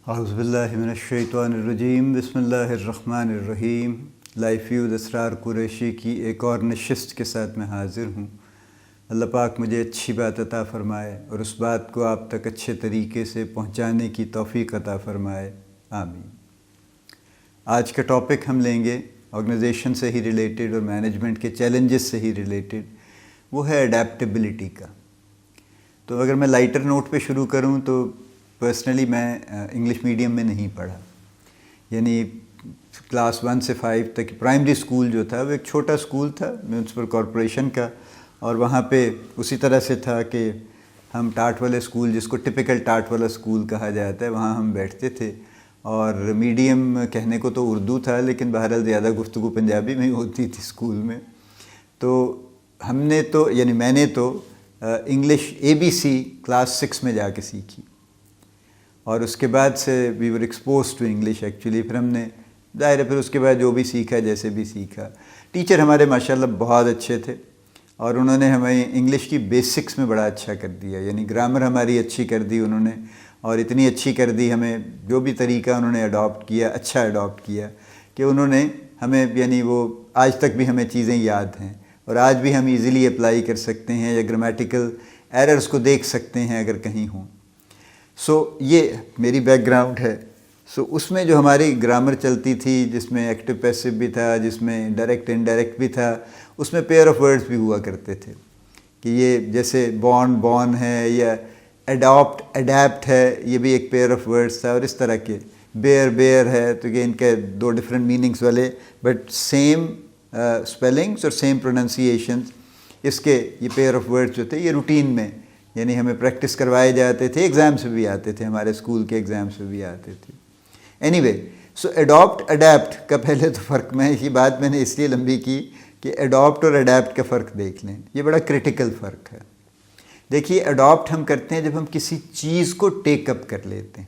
اعوذ باللہ من الشیطان الرجیم، بسم اللہ الرحمن الرحیم۔ لائف فیوز اسرار قریشی کی ایک اور نشست کے ساتھ میں حاضر ہوں۔ اللہ پاک مجھے اچھی بات عطا فرمائے اور اس بات کو آپ تک اچھے طریقے سے پہنچانے کی توفیق عطا فرمائے، آمین۔ آج کا ٹاپک ہم لیں گے آرگنائزیشن سے ہی ریلیٹڈ اور مینجمنٹ کے چیلنجز سے ہی ریلیٹڈ، وہ ہے اڈیپٹیبلٹی کا۔ تو اگر میں لائٹر نوٹ پہ شروع کروں تو پرسنلی میں انگلش میڈیم میں نہیں پڑھا، یعنی کلاس 1 سے 5 تک پرائمری اسکول جو تھا وہ ایک چھوٹا اسکول تھا میونسپل کارپوریشن کا، اور وہاں پہ اسی طرح سے تھا کہ ہم ٹاٹ والے اسکول، جس کو ٹپیکل ٹاٹ والا اسکول کہا جاتا ہے، وہاں ہم بیٹھتے تھے، اور میڈیم کہنے کو تو اردو تھا لیکن بہرحال زیادہ گفتگو پنجابی میں ہی ہوتی تھی اسکول میں۔ تو ہم نے تو یعنی میں نے تو انگلش ABC کلاس 6 میں جا کے سیکھی، اور اس کے بعد سے وی ور ایکسپوز ٹو انگلش ایکچولی۔ پھر ہم نے ظاہر ہے پھر اس کے بعد جو بھی سیکھا جیسے بھی سیکھا۔ ٹیچر ہمارے ماشاءاللہ بہت اچھے تھے، اور انہوں نے ہمیں انگلش کی بیسکس میں بڑا اچھا کر دیا، یعنی گرامر ہماری اچھی کر دی انہوں نے، اور اتنی اچھی کر دی ہمیں، جو بھی طریقہ انہوں نے اڈاپٹ کیا اچھا اڈاپٹ کیا کہ انہوں نے ہمیں، یعنی وہ آج تک بھی ہمیں چیزیں یاد ہیں، اور آج بھی ہم ایزیلی اپلائی کر سکتے ہیں یا گرامیٹیکل ایررز کو دیکھ سکتے ہیں اگر کہیں ہوں۔ یہ میری بیک گراؤنڈ ہے۔ اس میں جو ہماری گرامر چلتی تھی، جس میں ایکٹیو پیسو بھی تھا، جس میں ڈائریکٹ انڈائریکٹ بھی تھا، اس میں پیئر آف ورڈز بھی ہوا کرتے تھے کہ یہ جیسے بورن ہے، یا اڈیپٹ ہے، یہ بھی ایک پیئر آف ورڈز تھا، اور اس طرح کے بیئر ہے، تو یہ ان کے دو ڈفرینٹ میننگز والے بٹ سیم اسپیلنگس اور سیم پروننسیشنز، اس کے یہ پیئر آف ورڈز جو تھے یہ روٹین میں یعنی ہمیں پریکٹس کروائے جاتے تھے، ایگزامس میں بھی آتے تھے، ہمارے اسکول کے ایگزامس میں بھی آتے تھے۔ اینی وے، اڈیپٹ کا پہلے تو فرق، یہ بات میں نے اس لیے لمبی کی کہ اڈاپٹ اور اڈیپٹ کا فرق دیکھ لیں، یہ بڑا کرٹیکل فرق ہے۔ دیکھیے، اڈاپٹ ہم کرتے ہیں جب ہم کسی چیز کو ٹیک اپ کر لیتے ہیں،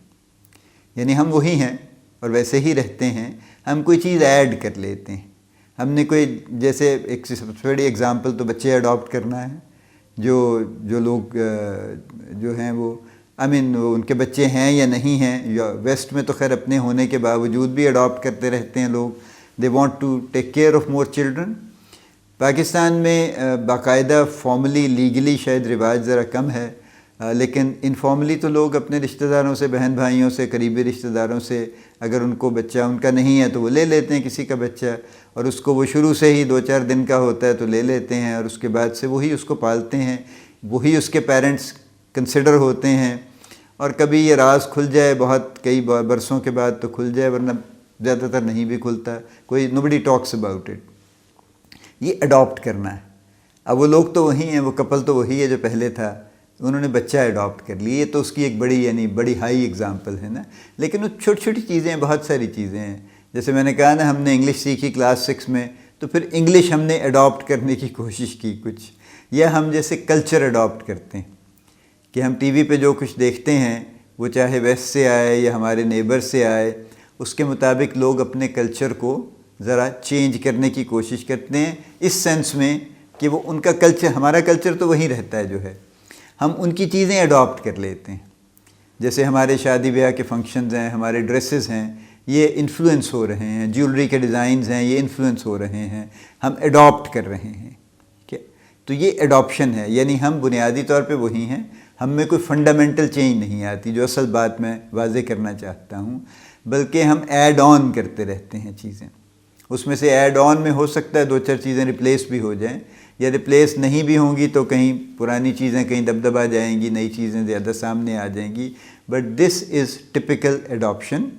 یعنی ہم وہی ہیں اور ویسے ہی رہتے ہیں، ہم کوئی چیز ایڈ کر لیتے ہیں۔ ہم نے کوئی، جیسے ایک سب سے بڑی اگزامپل تو بچے اڈاپٹ کرنا ہے، جو لوگ جو ہیں وہ وہ ان کے بچے ہیں یا نہیں ہیں، یا ویسٹ میں تو خیر اپنے ہونے کے باوجود بھی اڈاپٹ کرتے رہتے ہیں لوگ، they want to take care of more children. Pakistan میں باقاعدہ فارملی لیگلی شاید رواج ذرا کم ہے، لیکن انفارملی تو لوگ اپنے رشتہ داروں سے، بہن بھائیوں سے، قریبی رشتہ داروں سے اگر ان کو بچہ ان کا نہیں ہے تو وہ لے لیتے ہیں کسی کا بچہ، اور اس کو وہ شروع سے ہی 2-4 دن کا ہوتا ہے تو لے لیتے ہیں، اور اس کے بعد سے وہی اس کو پالتے ہیں، وہی اس کے پیرنٹس کنسیڈر ہوتے ہیں، اور کبھی یہ راز کھل جائے کئی برسوں کے بعد تو کھل جائے، ورنہ زیادہ تر نہیں بھی کھلتا، کوئی nobody talks about it۔ یہ اڈاپٹ کرنا ہے۔ اب وہ لوگ تو وہی ہیں، وہ کپل تو وہی ہے جو پہلے تھا، انہوں نے بچہ اڈاپٹ کر لیا، یہ تو اس کی ایک بڑی ہائی ایگزامپل ہے نا۔ لیکن وہ چھوٹی چھوٹی چیزیں، بہت ساری چیزیں ہیں، جیسے میں نے کہا نا، ہم نے انگلش سیکھی کلاس 6 میں، تو پھر انگلش ہم نے اڈاپٹ کرنے کی کوشش کی کچھ، یا ہم جیسے کلچر اڈاپٹ کرتے ہیں کہ ہم ٹی وی پہ جو کچھ دیکھتے ہیں وہ چاہے ویسٹ سے آئے یا ہمارے نیبر سے آئے، اس کے مطابق لوگ اپنے کلچر کو ذرا چینج کرنے کی کوشش کرتے ہیں، اس سینس میں کہ وہ ان کا کلچر، ہمارا کلچر تو وہی رہتا ہے جو ہے، ہم ان کی چیزیں اڈاپٹ کر لیتے ہیں۔ جیسے ہمارے شادی بیاہ کے فنکشنز ہیں، ہمارے ڈریسز ہیں، یہ انفلوئنس ہو رہے ہیں، جیولری کے ڈیزائنز ہیں، یہ انفلوئنس ہو رہے ہیں، ہم اڈاپٹ کر رہے ہیں۔ تو یہ اڈاپشن ہے، یعنی ہم بنیادی طور پہ وہی ہیں، ہم میں کوئی فنڈامنٹل چینج نہیں آتی، جو اصل بات میں واضح کرنا چاہتا ہوں، بلکہ ہم ایڈ آن کرتے رہتے ہیں چیزیں۔ اس میں سے ایڈ آن میں ہو سکتا ہے 2-4 چیزیں ریپلیس بھی ہو جائیں، یا ریپلیس نہیں بھی ہوں گی تو کہیں پرانی چیزیں کہیں دبدبا جائیں گی، نئی چیزیں زیادہ سامنے آ جائیں گی، but this is typical adoption,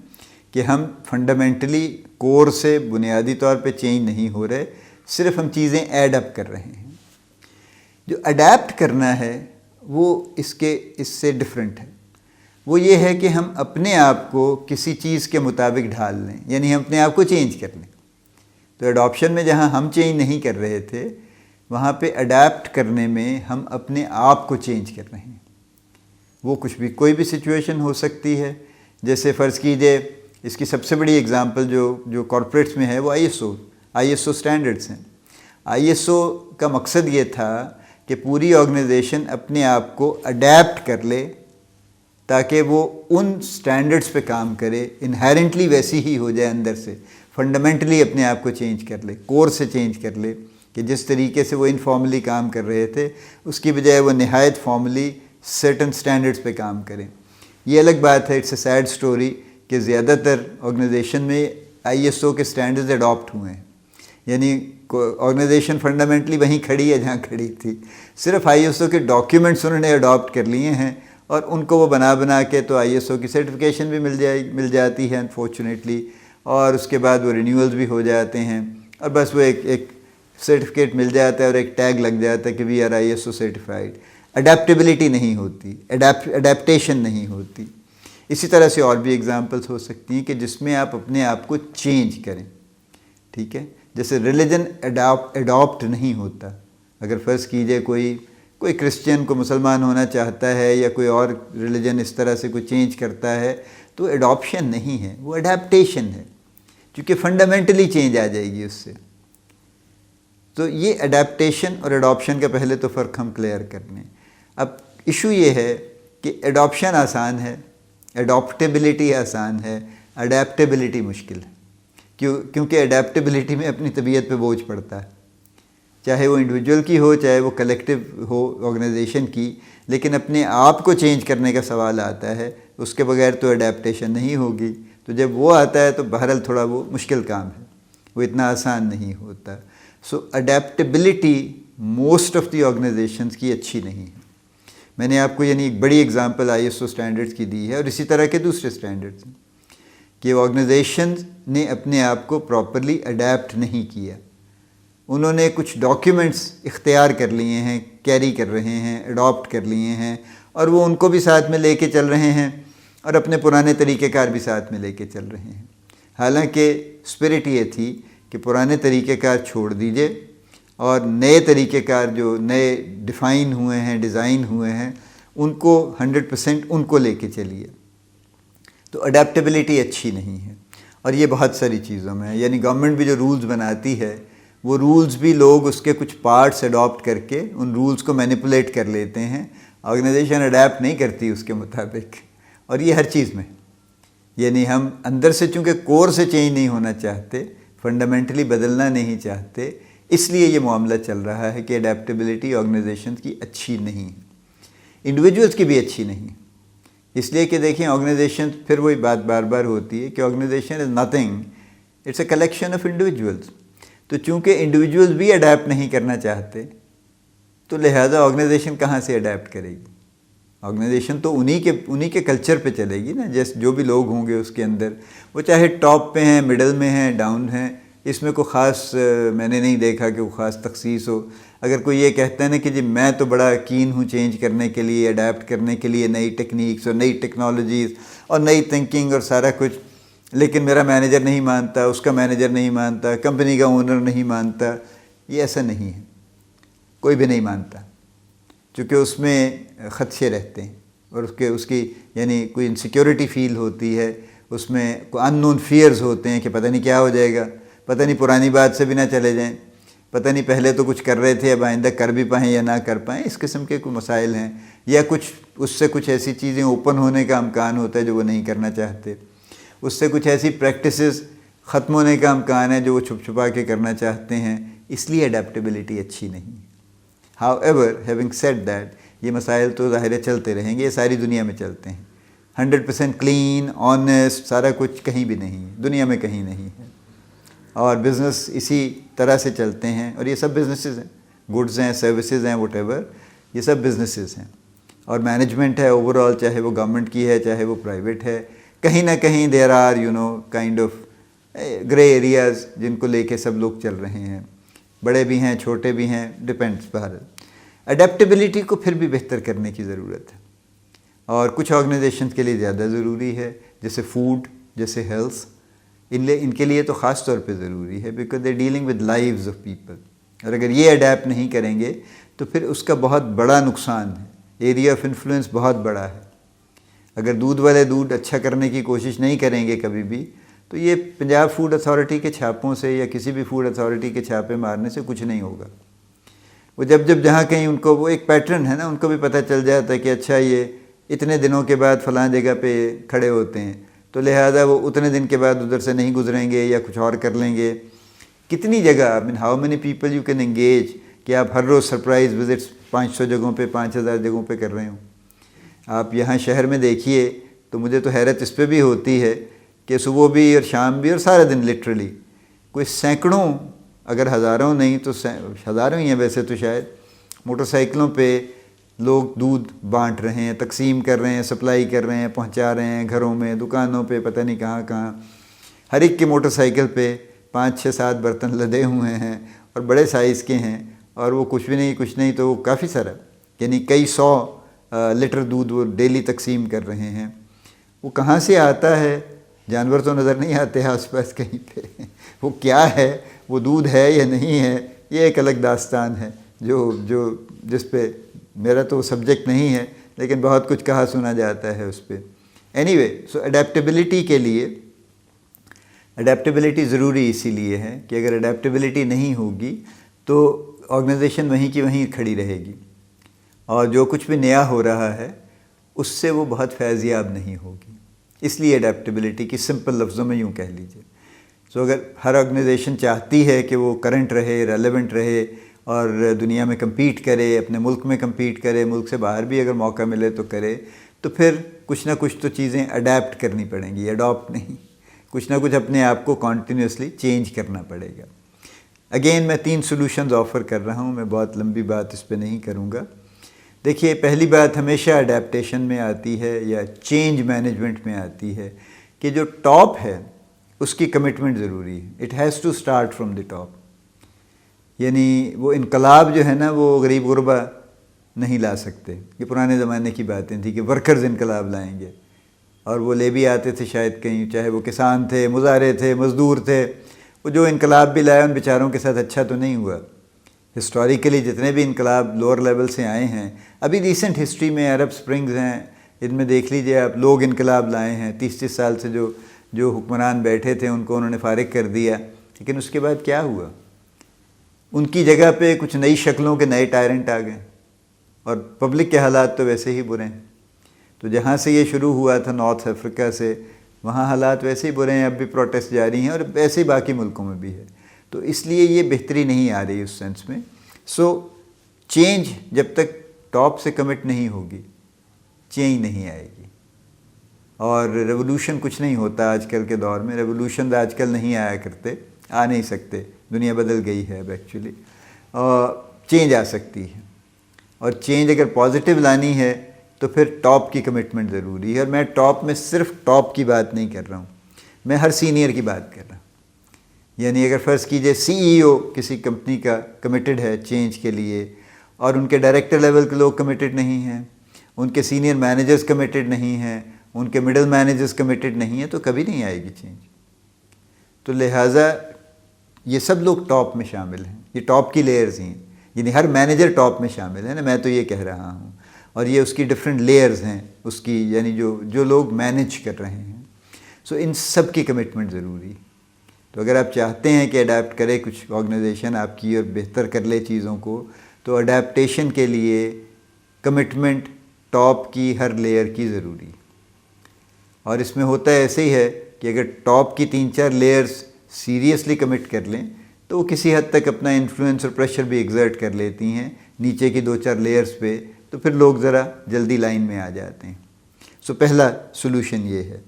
کہ ہم فنڈامنٹلی کور سے بنیادی طور پہ چینج نہیں ہو رہے، صرف ہم چیزیں ایڈ اپ کر رہے ہیں۔ جو اڈیپٹ کرنا ہے وہ اس سے ڈفرینٹ ہے، وہ یہ ہے کہ ہم اپنے آپ کو کسی چیز کے مطابق ڈھال لیں، یعنی ہم اپنے آپ کو چینج کر لیں۔ تو اڈاپشن میں جہاں ہم چینج نہیں کر رہے تھے، وہاں پہ اڈیپٹ کرنے میں ہم اپنے آپ کو چینج کر رہے ہیں۔ وہ کچھ بھی، کوئی بھی سچویشن ہو سکتی ہے، جیسے فرض کیجئے اس کی سب سے بڑی اگزامپل جو کارپوریٹس میں ہے وہ آئی ایس او سٹینڈرڈس ہیں۔ ISO کا مقصد یہ تھا کہ پوری آرگنائزیشن اپنے آپ کو اڈیپٹ کر لے تاکہ وہ ان سٹینڈرڈز پہ کام کرے، انہیرنٹلی ویسی ہی ہو جائے، اندر سے فنڈامنٹلی اپنے آپ کو چینج کر لے، کور سے چینج کر لے، کہ جس طریقے سے وہ انفارملی کام کر رہے تھے اس کی بجائے وہ نہایت فارملی سرٹن سٹینڈرڈز پہ کام کریں۔ یہ الگ بات ہے، اٹس اے سیڈ سٹوری کہ زیادہ تر آرگنائزیشن میں ISO کے سٹینڈرڈز اڈاپٹ ہوئے ہیں، یعنی آرگنائزیشن فنڈامنٹلی وہیں کھڑی ہے جہاں کھڑی تھی، صرف ISO کے ڈاکیومنٹس انہوں نے اڈاپٹ کر لیے ہیں اور ان کو وہ بنا کے تو ISO کی سرٹیفکیشن بھی مل جاتی ہے انفارچونیٹلی، اور اس کے بعد وہ رینیولز بھی ہو جاتے ہیں، اور بس وہ ایک سرٹیفکیٹ مل جاتا ہے اور ایک ٹیگ لگ جاتا ہے کہ we are ISO certified. Adaptability نہیں ہوتی، اڈیپٹیشن نہیں ہوتی۔ اسی طرح سے اور بھی ایگزامپلس ہو سکتی ہیں کہ جس میں آپ اپنے آپ کو چینج کریں، ٹھیک ہے؟ جیسے ریلیجن اڈاپٹ نہیں ہوتا، اگر فرض کیجئے کوئی کرسچین کو مسلمان ہونا چاہتا ہے یا کوئی اور ریلیجن اس طرح سے کوئی چینج کرتا ہے تو اڈاپشن نہیں ہے، وہ اڈیپٹیشن ہے، کیونکہ فنڈامنٹلی چینج آ جائے گی اس سے۔ تو یہ اڈیپٹیشن اور اڈاپشن کا پہلے تو فرق ہم کلیئر کر لیں۔ اب ایشو یہ ہے کہ اڈاپشن آسان ہے، اڈاپٹیبلٹی آسان ہے، اڈیپٹیبلٹی مشکل ہے، کیونکہ اڈیپٹیبلٹی میں اپنی طبیعت پہ بوجھ پڑتا ہے، چاہے وہ انڈیویجول کی ہو چاہے وہ کلیکٹیو ہو آرگنائزیشن کی، لیکن اپنے آپ کو چینج کرنے کا سوال آتا ہے، اس کے بغیر تو اڈیپٹیشن نہیں ہوگی۔ تو جب وہ آتا ہے تو بہرحال تھوڑا وہ مشکل کام ہے، وہ اتنا آسان نہیں ہوتا۔ So adaptability most of the organizations کی اچھی نہیں ہے۔ میں نے آپ کو یعنی ایک بڑی اگزامپل ISO سٹینڈرڈز کی دی ہے، اور اسی طرح کے دوسرے سٹینڈرڈز ہیں کہ آرگنائزیشنز نے اپنے آپ کو پراپرلی اڈیپٹ نہیں کیا، انہوں نے کچھ ڈاکیومنٹس اختیار کر لیے ہیں، کیری کر رہے ہیں، اڈاپٹ کر لیے ہیں، اور وہ ان کو بھی ساتھ میں لے کے چل رہے ہیں اور اپنے پرانے طریقہ کار بھی ساتھ میں لے کے چل رہے ہیں۔ حالانکہ اسپرٹ یہ تھی کہ پرانے طریقہ کار چھوڑ دیجئے اور نئے طریقہ کار جو نئے ڈیفائن ہوئے ہیں، ڈیزائن ہوئے ہیں، ان کو 100% ان کو لے کے چلیے۔ تو اڈیپٹیبلٹی اچھی نہیں ہے، اور یہ بہت ساری چیزوں میں ہے، یعنی گورنمنٹ بھی جو رولز بناتی ہے وہ رولز بھی لوگ اس کے کچھ پارٹس اڈاپٹ کر کے ان رولز کو مینیپولیٹ کر لیتے ہیں، آرگنائزیشن اڈیپٹ نہیں کرتی اس کے مطابق، اور یہ ہر چیز میں، یعنی ہم اندر سے چونکہ کور سے چینج نہیں ہونا چاہتے، فنڈامنٹلی بدلنا نہیں چاہتے، اس لیے یہ معاملہ چل رہا ہے کہ اڈیپٹیبلٹی آرگنائزیشن کی اچھی نہیں، انڈیویجولز کی بھی اچھی نہیں، اس لیے کہ دیکھیں آرگنائزیشن، پھر وہی بات بار بار ہوتی ہے کہ organisation is nothing, it's a collection of individuals. تو چونکہ انڈیویجولز بھی اڈیپٹ نہیں کرنا چاہتے تو لہٰذا آرگنائزیشن کہاں سے اڈیپٹ کرے گی؟ آرگنائزیشن تو انہی کے کلچر پہ چلے گی نا، جیسے جو بھی لوگ ہوں گے اس کے اندر، وہ چاہے ٹاپ پہ ہیں، مڈل میں ہیں، ڈاؤن ہیں، اس میں کوئی خاص میں نے نہیں دیکھا کہ کوئی خاص تخصیص ہو۔ اگر کوئی یہ کہتا ہے نا کہ جی میں تو بڑا کین ہوں چینج کرنے کے لیے، اڈیپٹ کرنے کے لیے، نئی ٹیکنیکس اور نئی ٹیکنالوجیز اور نئی تھنکنگ اور سارا کچھ، لیکن میرا مینیجر نہیں مانتا، اس کا مینیجر نہیں مانتا، کمپنی کا اونر نہیں مانتا، یہ ایسا نہیں ہے، کوئی بھی نہیں مانتا، چونکہ اس میں خدشے رہتے ہیں اور اس کی یعنی کوئی انسیکیورٹی فیل ہوتی ہے، اس میں کوئی ان نون فیئرز ہوتے ہیں کہ پتہ نہیں کیا ہو جائے گا، پتہ نہیں پرانی بات سے بھی نہ چلے جائیں، پتہ نہیں پہلے تو کچھ کر رہے تھے اب آئندہ کر بھی پائیں یا نہ کر پائیں، اس قسم کے کوئی مسائل ہیں، یا کچھ اس سے کچھ ایسی چیزیں اوپن ہونے کا امکان ہوتا ہے جو وہ نہیں کرنا چاہتے، اس سے کچھ ایسی پریکٹسز ختم ہونے کا امکان ہے جو وہ چھپ چھپا کے کرنا چاہتے ہیں، اس لیے اڈیپٹیبلٹی اچھی نہیں ہے۔ How ever having said that, یہ مسائل تو ظاہر چلتے رہیں گے، یہ ساری دنیا میں چلتے ہیں، 100% کلین آنیسٹ سارا کچھ کہیں بھی نہیں ہے، دنیا میں کہیں نہیں ہے، اور بزنس اسی طرح سے چلتے ہیں، اور یہ سب بزنسز ہیں، گڈز ہیں، سروسز ہیں، وٹ ایور، یہ سب بزنسز ہیں، اور مینجمنٹ ہے اوور آل، چاہے وہ گورنمنٹ کی ہے چاہے وہ پرائیویٹ ہے، کہیں نہ کہیں there are kind of grey areas جن کو لے کے سب لوگ چل رہے ہیں، بڑے بھی ہیں چھوٹے بھی ہیں، ڈپینڈس۔ بہرحال اڈیپٹیبلٹی کو پھر بھی بہتر کرنے کی ضرورت ہے، اور کچھ آرگنائزیشنز کے لیے زیادہ ضروری ہے، جیسے فوڈ، جیسے ہیلتھ، ان کے لیے تو خاص طور پہ ضروری ہے، because they dealing with lives of people, اور اگر یہ اڈیپٹ نہیں کریں گے تو پھر اس کا بہت بڑا نقصان ہے، ایریا آف انفلوئنس بہت بڑا ہے۔ اگر دودھ والے دودھ اچھا کرنے کی کوشش نہیں کریں گے کبھی بھی، تو یہ پنجاب فوڈ اتھارٹی کے چھاپوں سے یا کسی بھی فوڈ اتھارٹی کے چھاپے مارنے سے کچھ نہیں ہوگا۔ وہ جب جہاں کہیں ان کو وہ ایک پیٹرن ہے نا، ان کو بھی پتہ چل جاتا ہے کہ اچھا یہ اتنے دنوں کے بعد فلاں جگہ پہ کھڑے ہوتے ہیں، تو لہٰذا وہ اتنے دن کے بعد ادھر سے نہیں گزریں گے یا کچھ اور کر لیں گے۔ کتنی جگہ how many people you can engage کہ آپ ہر روز سرپرائز وزٹس 500 جگہوں پہ 5000 جگہوں پہ کر رہے ہوں۔ آپ یہاں شہر میں دیکھیے تو مجھے تو حیرت اس پہ بھی ہوتی ہے کہ صبح بھی اور شام بھی اور سارا دن لٹرلی کوئی سینکڑوں اگر ہزاروں نہیں تو ہزاروں ہی ہیں ویسے تو شاید، موٹر سائیکلوں پہ لوگ دودھ بانٹ رہے ہیں، تقسیم کر رہے ہیں، سپلائی کر رہے ہیں، پہنچا رہے ہیں گھروں میں، دکانوں پہ، پتہ نہیں کہاں کہاں۔ ہر ایک کی موٹر سائیکل پہ 5 6 7 برتن لدے ہوئے ہیں اور بڑے سائز کے ہیں، اور وہ کچھ نہیں تو وہ کافی سارا، یعنی کئی 100 لیٹر دودھ وہ ڈیلی تقسیم کر رہے ہیں۔ وہ کہاں سے آتا ہے؟ جانور تو نظر نہیں آتے آس پاس کہیں پہ، وہ کیا ہے، وہ دودھ ہے یا نہیں ہے، یہ ایک الگ داستان ہے جس پہ میرا تو سبجیکٹ نہیں ہے، لیکن بہت کچھ کہا سنا جاتا ہے اس پہ۔ اینی وے، سو اڈیپٹیبلٹی کے لیے، اڈیپٹیبلٹی ضروری اسی لیے ہے کہ اگر اڈیپٹیبلٹی نہیں ہوگی تو آرگنائزیشن وہیں کی وہیں کھڑی رہے گی، اور جو کچھ بھی نیا ہو رہا ہے اس سے وہ بہت فیض یاب نہیں ہوگی۔ اس لیے اڈیپٹیبلٹی کی سمپل لفظوں میں یوں کہہ لیجیے، سو اگر ہر آرگنائزیشن چاہتی ہے کہ وہ کرنٹ رہے، ریلیونٹ رہے اور دنیا میں کمپیٹ کرے، اپنے ملک میں کمپیٹ کرے، ملک سے باہر بھی اگر موقع ملے تو کرے، تو پھر کچھ نہ کچھ تو چیزیں اڈیپٹ کرنی پڑیں گی، اڈاپٹ نہیں، کچھ نہ کچھ اپنے آپ کو کنٹینیوسلی چینج کرنا پڑے گا۔ اگین میں 3 سولوشنز آفر کر رہا ہوں، میں بہت لمبی بات اس پہ نہیں کروں گا۔ دیکھیے، پہلی بات ہمیشہ اڈیپٹیشن میں آتی ہے یا چینج مینجمنٹ میں آتی ہے کہ جو ٹاپ ہے اس کی کمٹمنٹ ضروری ہے۔ It has to start from the top, یعنی وہ انقلاب جو ہے نا وہ غریب غربا نہیں لا سکتے۔ یہ پرانے زمانے کی باتیں تھیں کہ ورکرز انقلاب لائیں گے، اور وہ لے بھی آتے تھے شاید کہیں، چاہے وہ کسان تھے، مزارع تھے، مزدور تھے، وہ جو انقلاب بھی لائے ان بیچاروں کے ساتھ اچھا تو نہیں ہوا۔ ہسٹوریکلی جتنے بھی انقلاب لوور لیول سے آئے ہیں، ابھی ریسنٹ ہسٹری میں عرب سپرنگز ہیں، ان میں دیکھ لیجئے آپ، لوگ انقلاب لائے ہیں، 30 سال سے جو حکمران بیٹھے تھے ان کو انہوں نے فارغ کر دیا، لیکن اس کے بعد کیا ہوا؟ ان کی جگہ پہ کچھ نئی شکلوں کے نئے ٹائرنٹ آ گئے، اور پبلک کے حالات تو ویسے ہی برے ہیں۔ تو جہاں سے یہ شروع ہوا تھا نارتھ افریقہ سے، وہاں حالات ویسے ہی برے ہیں، اب بھی پروٹیسٹ جاری ہیں، اور ویسے ہی باقی ملکوں میں بھی ہے۔ تو اس لیے یہ بہتری نہیں آ رہی اس سینس میں۔ سو چینج جب تک ٹاپ سے کمٹ نہیں ہوگی، چینج نہیں آئے گی۔ اور ریولوشن کچھ نہیں ہوتا آج کل کے دور میں، ریولوشن آج کل نہیں آیا کرتے، آ نہیں سکتے، دنیا بدل گئی ہے اب ایکچولی، اور چینج آ سکتی ہے، اور چینج اگر پازیٹیو لانی ہے تو پھر ٹاپ کی کمٹمنٹ ضروری ہے۔ اور میں ٹاپ میں صرف ٹاپ کی بات نہیں کر رہا ہوں، میں ہر سینئر کی بات کر رہا ہوں۔ یعنی اگر فرض کیجئے سی ای او کسی کمپنی کا کمیٹڈ ہے چینج کے لیے، اور ان کے ڈائریکٹر لیول کے لوگ کمیٹڈ نہیں ہیں، ان کے سینئر مینیجرز کمیٹڈ نہیں ہیں، ان کے مڈل مینیجرز کمیٹڈ نہیں ہیں، تو کبھی نہیں آئے گی چینج۔ تو لہٰذا یہ سب لوگ ٹاپ میں شامل ہیں، یہ ٹاپ کی لیئرز ہیں، یعنی ہر مینیجر ٹاپ میں شامل ہے نا، میں تو یہ کہہ رہا ہوں، اور یہ اس کی ڈفرینٹ لیئرز ہیں اس کی، یعنی جو لوگ مینیج کر رہے ہیں۔ سو ان سب کی کمٹمنٹ ضروری ہے۔ تو اگر آپ چاہتے ہیں کہ اڈیپٹ کرے کچھ آرگنائزیشن آپ کی اور بہتر کر لے چیزوں کو، تو اڈیپٹیشن کے لیے کمٹمنٹ ٹاپ کی ہر لیئر کی ضروری ہے۔ اور اس میں ہوتا ایسے ہی ہے کہ اگر ٹاپ کی 3 4 لیئرز سیریسلی کمٹ کر لیں تو وہ کسی حد تک اپنا انفلوئنس اور پریشر بھی ایگزرٹ کر لیتی ہیں نیچے کی 2 4 لیئرز پہ، تو پھر لوگ ذرا جلدی لائن میں آ جاتے ہیں۔ سو پہلا سولوشن یہ ہے۔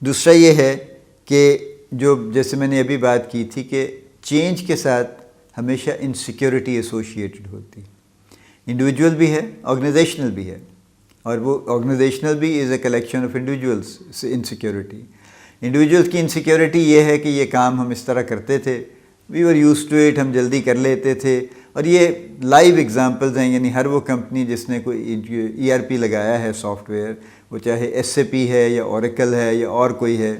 دوسرا یہ ہے کہ جیسے میں نے ابھی بات کی تھی کہ چینج کے ساتھ ہمیشہ انسیکیورٹی ایسوشیٹڈ ہوتی، انڈیویجول بھی ہے، آرگنائزیشنل بھی ہے، اور وہ آرگنائزیشنل بھی is a collection of individuals insecurity. Individuals کی انسیکیورٹی یہ ہے کہ یہ کام ہم اس طرح کرتے تھے، وی ور یوز ٹو اٹ، ہم جلدی کر لیتے تھے، اور یہ لائیو ایگزامپلز ہیں، یعنی ہر وہ کمپنی جس نے کوئی ای آر پی لگایا ہے سافٹ ویئر، وہ چاہے ایس اے پی ہے یا اوریکل ہے یا اور کوئی ہے،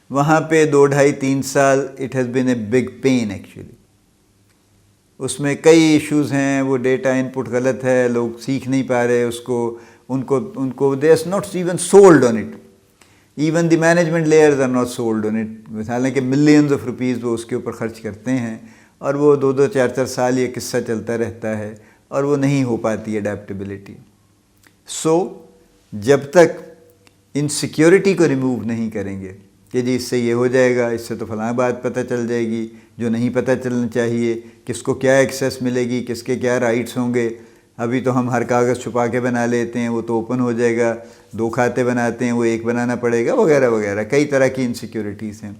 وہاں پہ 2 2.5 3 سال it has been a big pain actually. اس میں کئی ایشوز ہیں، وہ ڈیٹا ان پٹ غلط ہے، لوگ سیکھ نہیں پا رہے اس کو، ان کو they are not even sold on it, even the management layers are not sold on it, حالانکہ ملینز آف روپیز وہ اس کے اوپر خرچ کرتے ہیں، اور وہ 2 2 4 4 سال یہ قصہ چلتا رہتا ہے، اور وہ نہیں ہو پاتی اڈیپٹیبلٹی۔ جب تک انسیکیورٹی کو ریموو نہیں کریں گے کہ جی اس سے یہ ہو جائے گا، اس سے تو فلاں بات پتہ چل جائے گی جو نہیں پتہ چلنا چاہیے، کس کو کیا ایکسیس ملے گی، کس کے کیا رائٹس ہوں گے، ابھی تو ہم ہر کاغذ چھپا کے بنا لیتے ہیں، وہ تو اوپن ہو جائے گا، 2 کھاتے بناتے ہیں وہ 1 بنانا پڑے گا، وغیرہ وغیرہ، کئی طرح کی انسیکیورٹیز ہیں۔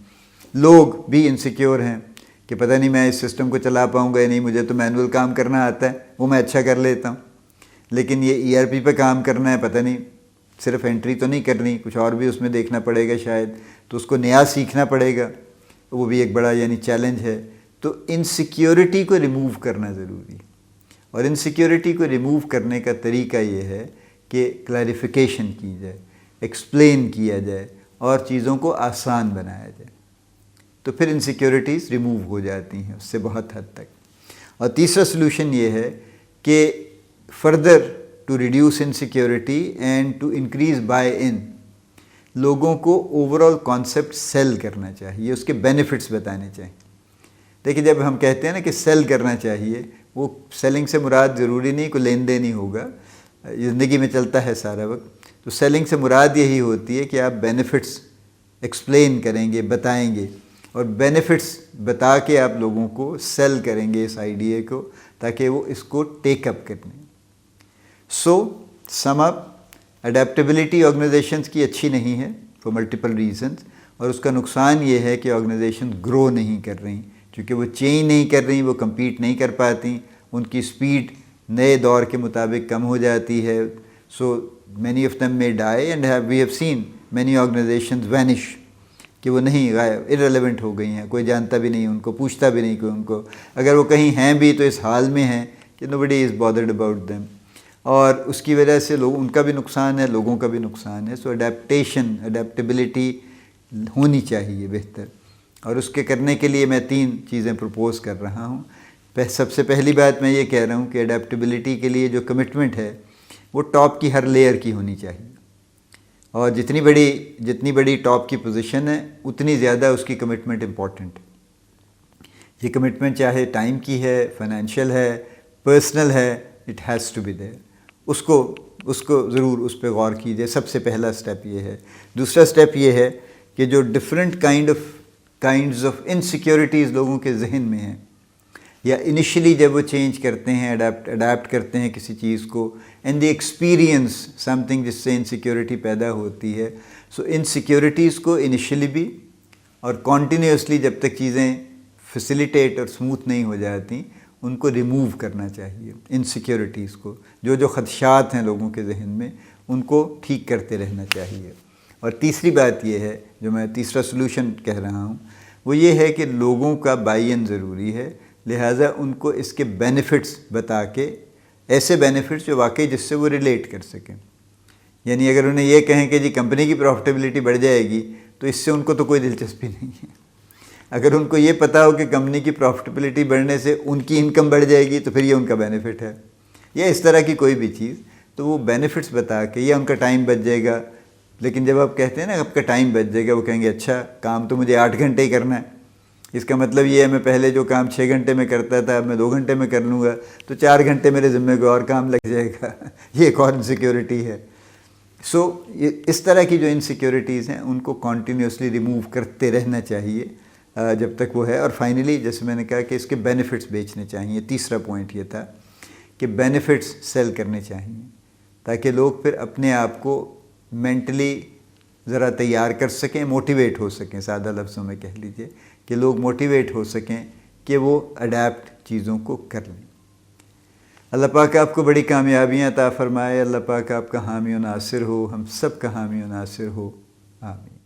لوگ بھی انسیکیور ہیں کہ پتہ نہیں میں اس سسٹم کو چلا پاؤں گا یا نہیں، مجھے تو مینول کام کرنا آتا ہے، وہ میں اچھا کر لیتا ہوں، لیکن یہ ERP پہ کام کرنا ہے، پتہ نہیں صرف انٹری تو نہیں کرنی، کچھ اور بھی اس میں دیکھنا پڑے گا شاید، تو اس کو نیا سیکھنا پڑے گا، وہ بھی ایک بڑا چیلنج ہے۔ تو انسیکیورٹی کو ریموو کرنا ضروری ہے، اور انسیکیورٹی کو ریموو کرنے کا طریقہ یہ ہے کہ کلیریفیکیشن کی جائے، ایکسپلین کیا جائے اور چیزوں کو آسان بنایا جائے، تو پھر انسیکیورٹیز ریموو ہو جاتی ہیں اس سے بہت حد تک۔ اور تیسرا سلوشن یہ ہے کہ further to reduce insecurity and to increase buy in, لوگوں کو اوور آل کانسیپٹ سیل کرنا چاہیے، اس کے بینیفٹس بتانے چاہیے۔ دیکھیے جب ہم کہتے ہیں نا کہ سیل کرنا چاہیے، وہ سیلنگ سے مراد ضروری نہیں کوئی لین دین ہی ہوگا، زندگی میں چلتا ہے سارا وقت، تو سیلنگ سے مراد یہی ہوتی ہے کہ آپ بینیفٹس ایکسپلین کریں گے، بتائیں گے، اور بینیفٹس بتا کے آپ لوگوں کو سیل کریں گے اس آئیڈیا کو، تاکہ وہ اس کو ٹیک اپ کر لیں۔ سم اپ، اڈیپٹیبلٹی آرگنائزیشنز کی اچھی نہیں ہے فار ملٹیپل ریزنز، اور اس کا نقصان یہ ہے کہ آرگنائزیشن گرو نہیں کر رہی، کیونکہ وہ چینج نہیں کر رہی، وہ کمپیٹ نہیں کر پاتی، ان کی سپیڈ نئے دور کے مطابق کم ہو جاتی ہے۔ Many of them may die and we have seen many organizations vanish، کہ وہ نہیں، غائب، irrelevant ہو گئی ہیں، کوئی جانتا بھی نہیں ان کو، پوچھتا بھی نہیں کوئی ان کو، اگر وہ کہیں ہیں بھی تو اس حال میں ہیں کہ nobody is bothered about them، اور اس کی وجہ سے ان کا بھی نقصان ہے، لوگوں کا بھی نقصان ہے۔ اڈیپٹیبلٹی ہونی چاہیے بہتر، اور اس کے کرنے کے لیے میں 3 چیزیں پروپوز کر رہا ہوں۔ سب سے پہلی بات میں یہ کہہ رہا ہوں کہ اڈیپٹیبلٹی کے لیے جو کمٹمنٹ ہے وہ ٹاپ کی ہر لیئر کی ہونی چاہیے، اور جتنی بڑی ٹاپ کی پوزیشن ہے اتنی زیادہ اس کی کمٹمنٹ امپورٹنٹ۔ یہ کمٹمنٹ چاہے ٹائم کی ہے، فائنینشیل ہے، پرسنل ہے، it has to be there. اس کو ضرور اس پہ غور کیجیے، سب سے پہلا سٹیپ یہ ہے۔ دوسرا سٹیپ یہ ہے کہ جو ڈفرینٹ کائنڈز آف انسیکیورٹیز لوگوں کے ذہن میں ہیں، یا انیشلی جب وہ چینج کرتے ہیں، اڈیپٹ کرتے ہیں کسی چیز کو، and the experience some thing جس سے انسیکیورٹی پیدا ہوتی ہے، انسیکیورٹیز کو انیشلی بھی اور کنٹینیوسلی جب تک چیزیں فیسیلیٹیٹ اور اسموتھ نہیں ہو جاتی، ان کو ریموو کرنا چاہیے۔ انسیکیورٹیز کو، جو خدشات ہیں لوگوں کے ذہن میں، ان کو ٹھیک کرتے رہنا چاہیے۔ اور تیسری بات یہ ہے، جو میں تیسرا سلوشن کہہ رہا ہوں، وہ یہ ہے کہ لوگوں کا بائی ان ضروری ہے، لہٰذا ان کو اس کے بینیفٹس بتا کے، ایسے بینیفٹس جو واقعی جس سے وہ ریلیٹ کر سکیں۔ یعنی اگر انہیں یہ کہیں کہ جی کمپنی کی پروفٹیبلٹی بڑھ جائے گی، تو اس سے ان کو تو کوئی دلچسپی نہیں ہے۔ اگر ان کو یہ پتہ ہو کہ کمپنی کی پروفٹیبلٹی بڑھنے سے ان کی انکم بڑھ جائے گی، تو پھر یہ ان کا بینیفٹ ہے، یا اس طرح کی کوئی بھی چیز، تو وہ بینیفٹس بتا کے، یا ان کا ٹائم بچ جائے گا۔ لیکن جب آپ کہتے ہیں نا آپ کا ٹائم بچ جائے گا، وہ کہیں گے اچھا کام تو مجھے 8 گھنٹے ہی کرنا ہے، اس کا مطلب یہ ہے میں پہلے جو کام 6 گھنٹے میں کرتا تھا اب میں 2 گھنٹے میں کر لوں گا، تو 4 گھنٹے میرے ذمے کوئی اور کام لگ جائے گا۔ یہ ایک اور انسیکیورٹی ہے۔ اس طرح کی جو انسیکیورٹیز ہیں ان کو کنٹینیوسلی ریموو کرتے رہنا چاہیے جب تک وہ ہے۔ اور فائنلی جیسے میں نے کہا کہ اس کے بینیفٹس بیچنے چاہیے۔ تیسرا پوائنٹ یہ تھا کہ بینیفٹس سیل کرنے چاہیے، تاکہ لوگ پھر اپنے آپ کو مینٹلی ذرا تیار کر سکیں، موٹیویٹ ہو سکیں، سادہ لفظوں میں کہہ لیجئے کہ لوگ موٹیویٹ ہو سکیں کہ وہ اڈیپٹ چیزوں کو کر لیں۔ اللہ پاک آپ کو بڑی کامیابیاں عطا فرمائے، اللہ پاک آپ کا حامی و ناصر ہو، ہم سب کا حامی و ناصر ہو، آمین۔